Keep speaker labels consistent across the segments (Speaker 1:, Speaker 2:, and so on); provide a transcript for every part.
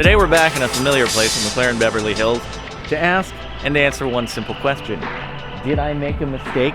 Speaker 1: Today we're back in a familiar place in McLaren Beverly Hills to ask and answer one simple question. Did I make a mistake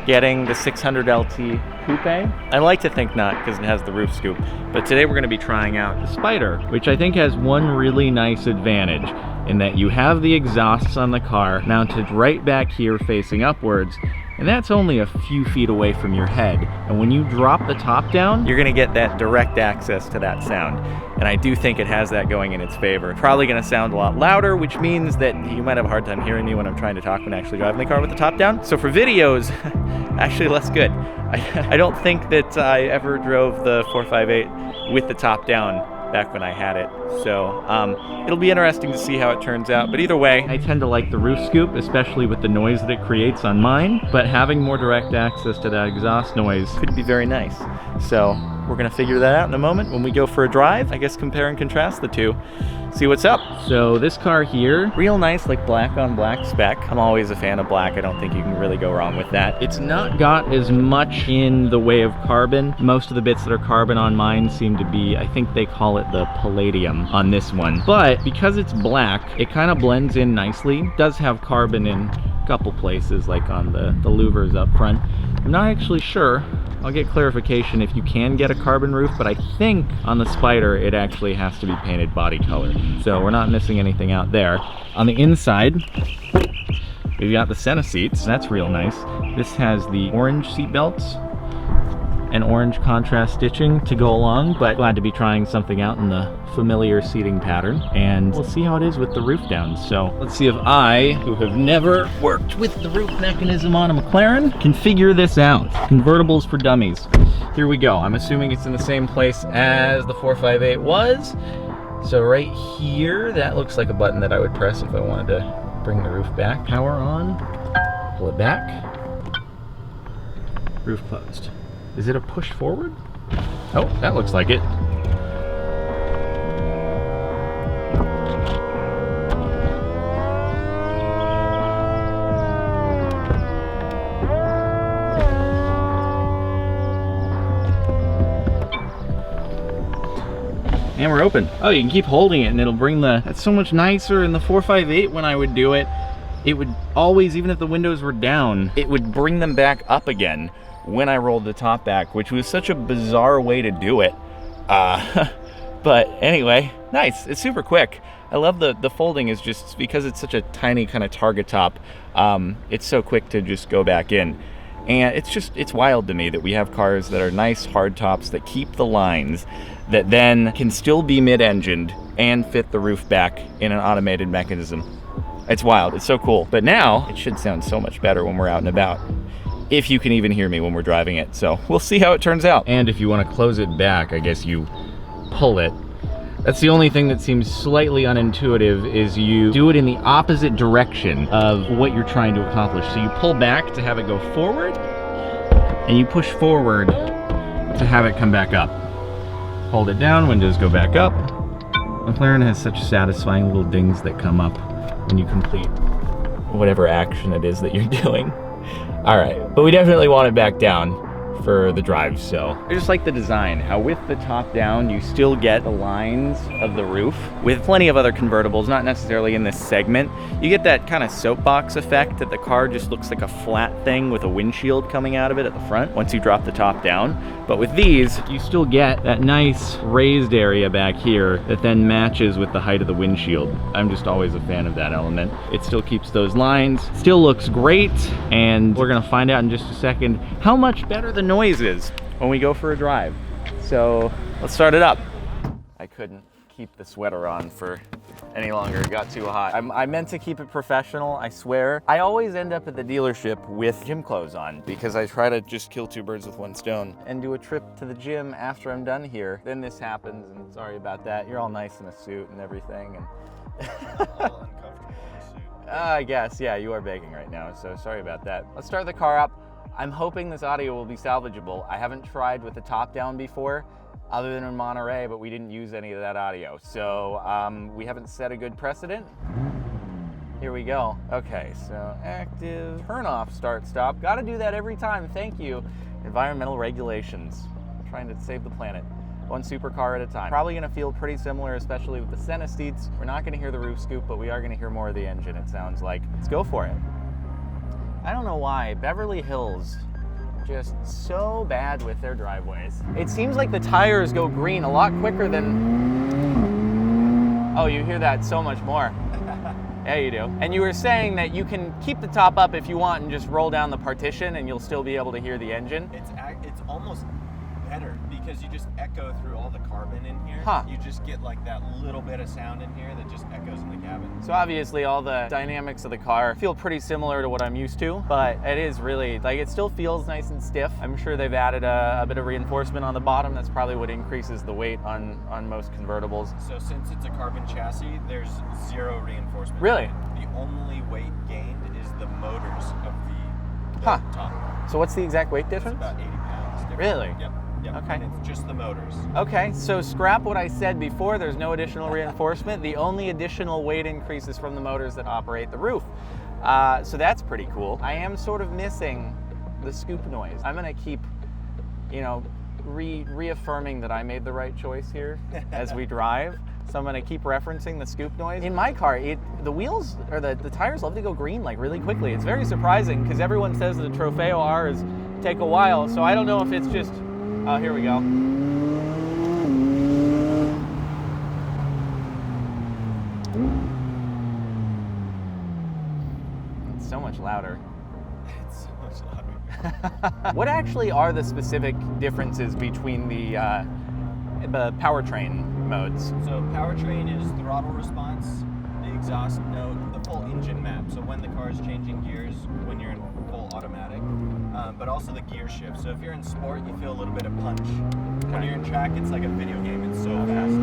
Speaker 1: getting the 600 LT Coupe? I like to think not because it has the roof scoop, but today we're going to be trying out the Spider, which I think has one really nice advantage in that you have the exhausts on the car mounted right back here facing upwards, and that's only a few feet away from your head. And when you drop the top down, you're gonna get that direct access to that sound. And I do think it has that going in its favor. Probably gonna sound a lot louder, which means that you might have a hard time hearing me when I'm trying to talk when actually driving the car with the top down. So for videos, actually less good. I don't think that I ever drove the 458 with the top down back when I had it. So it'll be interesting to see how it turns out. But either way, I tend to like the roof scoop, especially with the noise that it creates on mine. But having more direct access to that exhaust noise could be very nice. So we're gonna figure that out in a moment when we go for a drive. I guess compare and contrast the two, see what's up. So this car here, real nice, like black on black spec. I'm always a fan of black. I don't think you can really go wrong with that. It's not got as much in the way of carbon. Most of the bits that are carbon on mine seem to be, I think they call it the palladium on this one. But because it's black, it kind of blends in nicely. It does have carbon in a couple places, like on the louvers up front. I'm not actually sure. I'll get clarification if you can get a carbon roof, but I think on the Spider it actually has to be painted body color. So we're not missing anything out there. On the inside, we've got the center seats. That's real nice. This has the orange seat belts and orange contrast stitching to go along, but glad to be trying something out in the familiar seating pattern, and we'll see how it is with the roof down. So let's see if I, who have never worked with the roof mechanism on a McLaren, can figure this out. Convertibles for dummies. Here we go. I'm assuming it's in the same place as the 458 was. So right here, that looks like a button that I would press if I wanted to bring the roof back. Power on, pull it back, roof closed. Is it a push forward? Oh, that looks like it. And we're open. Oh, you can keep holding it and it'll bring the, that's so much nicer. In the 458 when I would do it, it would always, even if the windows were down, it would bring them back up again when I rolled the top back, which was such a bizarre way to do it. But anyway, nice. It's super quick. I love the folding is just because it's such a tiny kind of target top. It's so quick to just go back in. And it's wild to me that we have cars that are nice hard tops that keep the lines, that then can still be mid-engined and fit the roof back in an automated mechanism. It's wild. It's so cool. But now it should sound so much better when we're out and about, if you can even hear me when we're driving it. So we'll see how it turns out. And if you want to close it back, I guess you pull it. That's the only thing that seems slightly unintuitive, is you do it in the opposite direction of what you're trying to accomplish. So you pull back to have it go forward, and you push forward to have it come back up. Hold it down, windows go back up. McLaren has such satisfying little dings that come up when you complete whatever action it is that you're doing. All right, but we definitely want it back down for the drive. So I just like the design, how with the top down you still get the lines of the roof. With plenty of other convertibles, not necessarily in this segment, you get that kind of soapbox effect that the car just looks like a flat thing with a windshield coming out of it at the front once you drop the top down. But with these, you still get that nice raised area back here that then matches with the height of the windshield. I'm just always a fan of that element. It still keeps those lines, still looks great, and we're gonna find out in just a second how much better the noise is when we go for a drive. So let's start it up. I couldn't keep the sweater on for any longer. It got too hot. I meant to keep it professional, I swear. I always end up at the dealership with gym clothes on because I try to just kill two birds with one stone and do a trip to the gym after I'm done here. Then this happens, and sorry about that. You're all nice in a suit and everything. And
Speaker 2: uncomfortable in a suit.
Speaker 1: I guess, yeah, you are baking right now, so sorry about that. Let's start the car up. I'm hoping this audio will be salvageable. I haven't tried with the top down before, other than in Monterey, but we didn't use any of that audio. So we haven't set a good precedent. Here we go. Okay, so active, turn off, start, stop. Gotta do that every time, thank you. Environmental regulations. I'm trying to save the planet. one supercar at a time. Probably gonna feel pretty similar, especially with the Senna seats. We're not gonna hear the roof scoop, but we are gonna hear more of the engine, it sounds like. Let's go for it. I don't know why, Beverly Hills, just so bad with their driveways. It seems like the tires go green a lot quicker than... Oh, you hear that so much more. Yeah, you do. And you were saying that you can keep the top up if you want and just roll down the partition and you'll still be able to hear the engine.
Speaker 2: It's almost better because you just echo through all the carbon in here.
Speaker 1: Huh.
Speaker 2: You just get like that little bit of sound in here that just echoes in the cabin.
Speaker 1: So obviously all the dynamics of the car feel pretty similar to what I'm used to, but it is really, like, it still feels nice and stiff. I'm sure they've added a bit of reinforcement on the bottom. That's probably what increases the weight on most convertibles.
Speaker 2: So since it's a carbon chassis, there's zero reinforcement.
Speaker 1: Really?
Speaker 2: The only weight gained is the motors of the
Speaker 1: Huh.
Speaker 2: top.
Speaker 1: So what's the exact weight
Speaker 2: It's
Speaker 1: difference?
Speaker 2: about 80 pounds different.
Speaker 1: Really?
Speaker 2: Yep.
Speaker 1: Okay.
Speaker 2: And it's just the motors.
Speaker 1: Okay, so scrap what I said before. There's no additional reinforcement. The only additional weight increase is from the motors that operate the roof. So that's pretty cool. I am sort of missing the scoop noise. I'm gonna keep, you know, reaffirming that I made the right choice here as we drive. So I'm gonna keep referencing the scoop noise. In my car, the wheels, or the tires love to go green like really quickly. It's very surprising because everyone says the Trofeo R's take a while. So I don't know if it's just, oh, here we go. It's so much louder.
Speaker 2: It's so much louder.
Speaker 1: What actually are the specific differences between the powertrain modes?
Speaker 2: So powertrain is throttle response, the exhaust note, the full engine map. So when the car is changing gears, when you're in full automatic, but also the gear shift. So if you're in sport, you feel a little bit of punch. When you're in track, it's like a video game. It's so fast.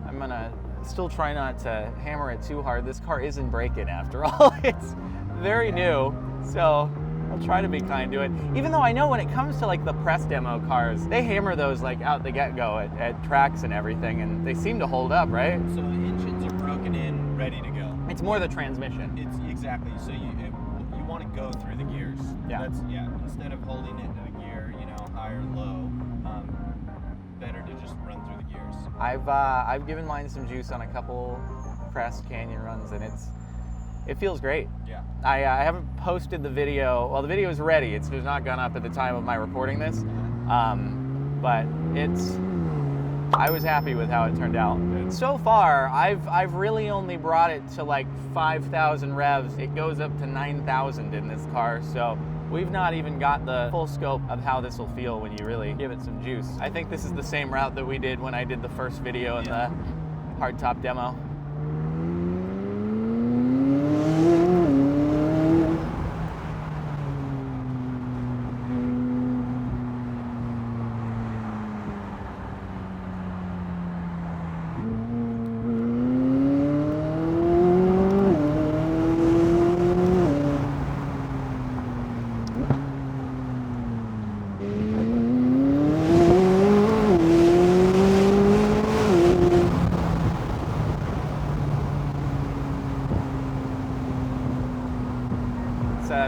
Speaker 1: I'm gonna still try not to hammer it too hard. This car isn't breaking after all. It's very new, so I'll try to be kind to it. Even though I know when it comes to like the press demo cars, they hammer those like out the get-go at tracks and everything, and they seem to hold up, right?
Speaker 2: So the engines are broken in, ready to go.
Speaker 1: It's more the transmission.
Speaker 2: It's exactly. So you want to go through the gears.
Speaker 1: Yeah.
Speaker 2: Instead of holding it in a gear, you know, high or low, better to just run through the gears.
Speaker 1: I've given mine some juice on a couple pressed canyon runs, and it feels great.
Speaker 2: Yeah.
Speaker 1: I haven't posted the video. Well, the video is ready. It's just not gone up at the time of my recording this, but I was happy with how it turned out. So far, I've really only brought it to like 5,000 revs. It goes up to 9,000 in this car, so we've not even got the full scope of how this will feel when you really give it some juice. I think this is the same route that we did when I did the first video in the hardtop demo.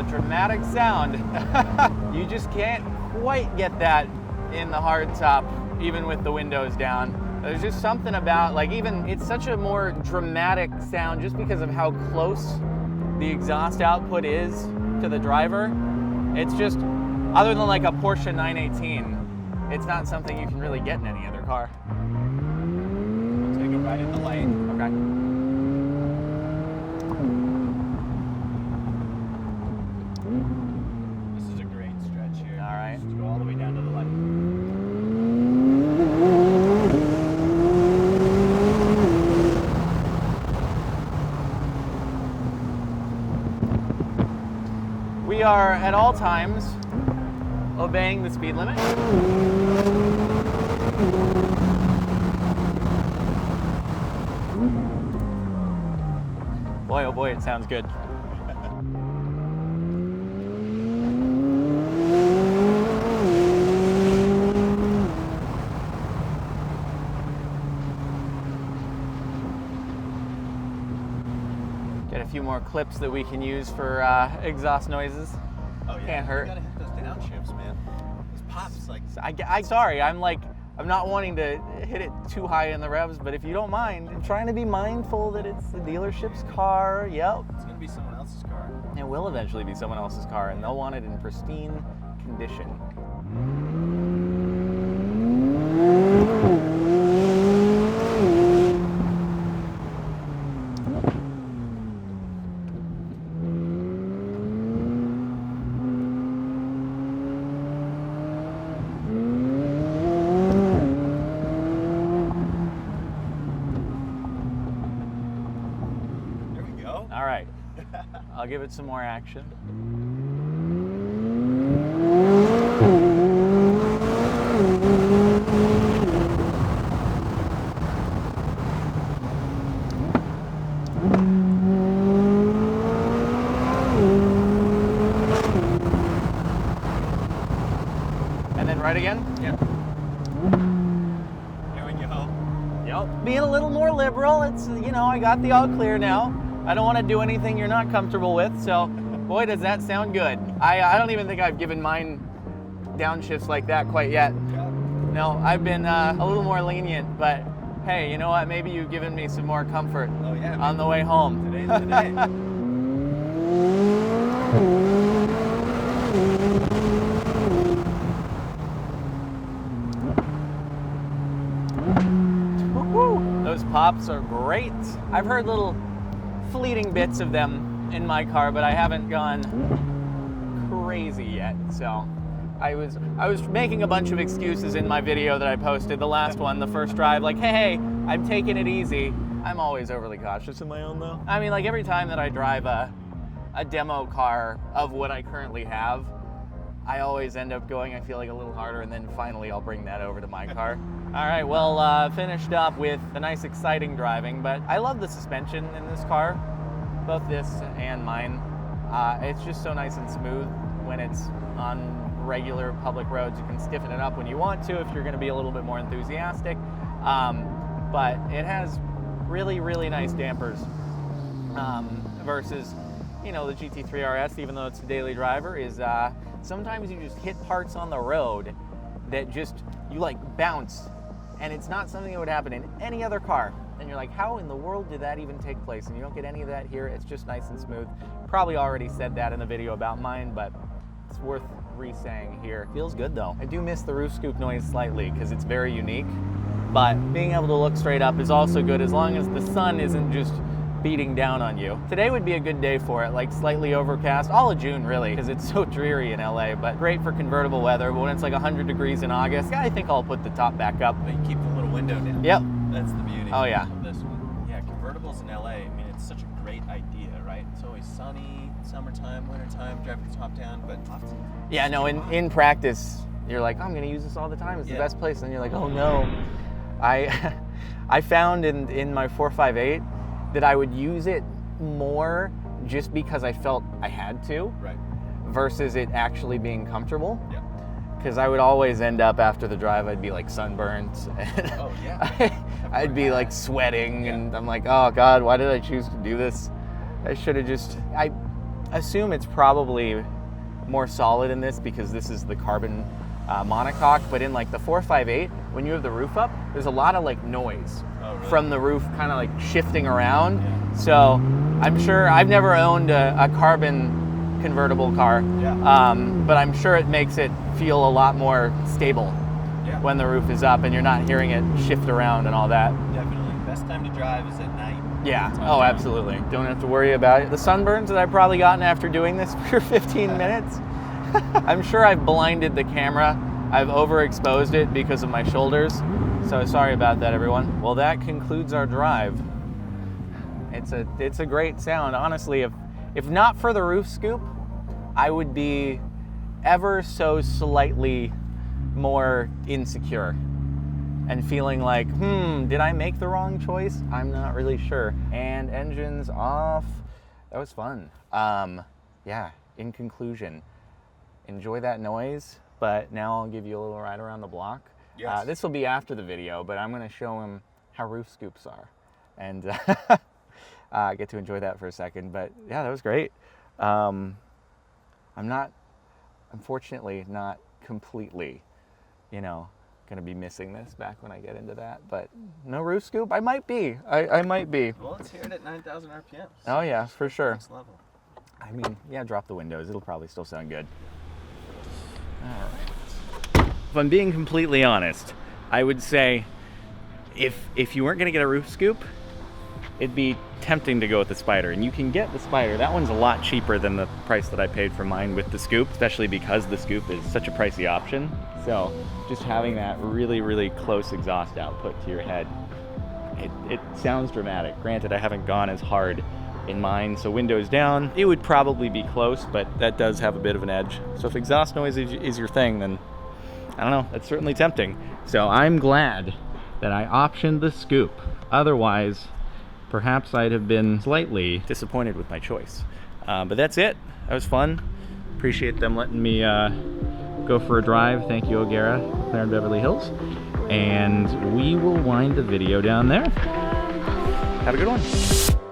Speaker 1: Dramatic sound. You just can't quite get that in the hardtop, even with the windows down. There's just something about, like, even it's such a more dramatic sound just because of how close the exhaust output is to the driver. It's just, other than like a Porsche 918, it's not something you can really get in any other car.
Speaker 2: Take it right in the lane.
Speaker 1: Okay.
Speaker 2: This is a great stretch here.
Speaker 1: All right.
Speaker 2: Just go all the way down to the left.
Speaker 1: We are at all times obeying the speed limit. Boy, oh boy, it sounds good. more clips that we can use for exhaust noises.
Speaker 2: Oh yeah,
Speaker 1: Can't hurt.
Speaker 2: You gotta hit those downshifts, man. Those pops, like.
Speaker 1: Sorry, I'm not wanting to hit it too high in the revs, but if you don't mind, I'm trying to be mindful that it's the dealership's car. Yep.
Speaker 2: It's gonna be someone else's car.
Speaker 1: It will eventually be someone else's car, and they'll want it in pristine condition. All right, I'll give it some more action. And then right again?
Speaker 2: Yeah. There we go.
Speaker 1: Yep. Being a little more liberal, it's, I got the all clear now. I don't want to do anything you're not comfortable with, so boy, does that sound good. I don't even think I've given mine downshifts like that quite yet. No, I've been a little more lenient, but hey, you know what? Maybe you've given me some more comfort on the way home.
Speaker 2: Today's the day.
Speaker 1: Those pops are great. I've heard little fleeting bits of them in my car, but I haven't gone crazy yet. So I was making a bunch of excuses in my video that I posted, the last one, the first drive, like, hey, I'm taking it easy. I'm always overly cautious in my own though. I mean, like every time that I drive a demo car of what I currently have, I always end up going, I feel like, a little harder, and then finally I'll bring that over to my car. All right, well, finished up with the nice, exciting driving, but I love the suspension in this car, both this and mine. It's just so nice and smooth when it's on regular public roads. You can stiffen it up when you want to if you're gonna be a little bit more enthusiastic, but it has really, really nice dampers versus, the GT3 RS, even though it's a daily driver, is sometimes you just hit parts on the road that you like bounce, and it's not something that would happen in any other car. And you're like, how in the world did that even take place? And you don't get any of that here. It's just nice and smooth. Probably already said that in the video about mine, but it's worth re-saying here. Feels good though. I do miss the roof scoop noise slightly because it's very unique, but being able to look straight up is also good as long as the sun isn't just beating down on you. Today would be a good day for it, like slightly overcast, all of June really, because it's so dreary in LA, but great for convertible weather. But when it's like 100 degrees in August, I think I'll put the top back up.
Speaker 2: But you keep the little window down.
Speaker 1: Yep.
Speaker 2: That's the beauty
Speaker 1: of
Speaker 2: this one. Yeah, convertibles in LA, I mean, it's such a great idea, right? It's always sunny, summertime, wintertime, driving the top down, but often...
Speaker 1: Yeah, no, in practice, you're like, I'm gonna use this all the time. It's the best place. And you're like, oh no. I found in my 458 that I would use it more just because I felt I had to,
Speaker 2: right,
Speaker 1: versus it actually being comfortable.
Speaker 2: Yeah.
Speaker 1: Because I would always end up after the drive, I'd be like sunburned. And
Speaker 2: oh yeah.
Speaker 1: I'd be like sweating, and I'm like, oh God, why did I choose to do this? I should have just. I assume it's probably more solid in this because this is the carbon monocoque, but in like the 458, when you have the roof up, there's a lot of like noise from the roof kind of like shifting around.
Speaker 2: Yeah.
Speaker 1: So I'm sure, I've never owned a carbon convertible car, but I'm sure it makes it feel a lot more stable when the roof is up and you're not hearing it shift around and all that.
Speaker 2: Definitely. Best time to drive is at night.
Speaker 1: Yeah, oh absolutely. Don't have to worry about it. The sunburns that I've probably gotten after doing this for 15 minutes, I'm sure I've blinded the camera. I've overexposed it because of my shoulders. So sorry about that, everyone. Well, that concludes our drive. It's a great sound. Honestly, if not for the roof scoop, I would be ever so slightly more insecure and feeling like, did I make the wrong choice? I'm not really sure. And engines off. That was fun. Yeah, in conclusion, enjoy that noise, but now I'll give you a little ride around the block.
Speaker 2: Yes.
Speaker 1: This will be after the video, but I'm gonna show him how roof scoops are. And get to enjoy that for a second. But yeah, that was great. I'm not, unfortunately, not completely, you know, going to be missing this back when I get into that. But no roof scoop? I might be. I might be.
Speaker 2: Well, let's hear it at 9,000 RPM.
Speaker 1: Oh yeah, for sure.
Speaker 2: Next level.
Speaker 1: I mean, yeah, drop the windows. It'll probably still sound good. All right. If I'm being completely honest, I would say if you weren't going to get a roof scoop, it'd be tempting to go with the Spider. And you can get the Spider. That one's a lot cheaper than the price that I paid for mine with the scoop, especially because the scoop is such a pricey option. So just having that really, really close exhaust output to your head, it sounds dramatic. Granted, I haven't gone as hard in mine, so windows down, it would probably be close, but that does have a bit of an edge. So if exhaust noise is your thing, then I don't know, that's certainly tempting. So I'm glad that I optioned the scoop. Otherwise, perhaps I'd have been slightly disappointed with my choice. But that's it. That was fun. Appreciate them letting me go for a drive. Thank you, O'Gara, McLaren Beverly Hills. And we will wind the video down there. Have a good one.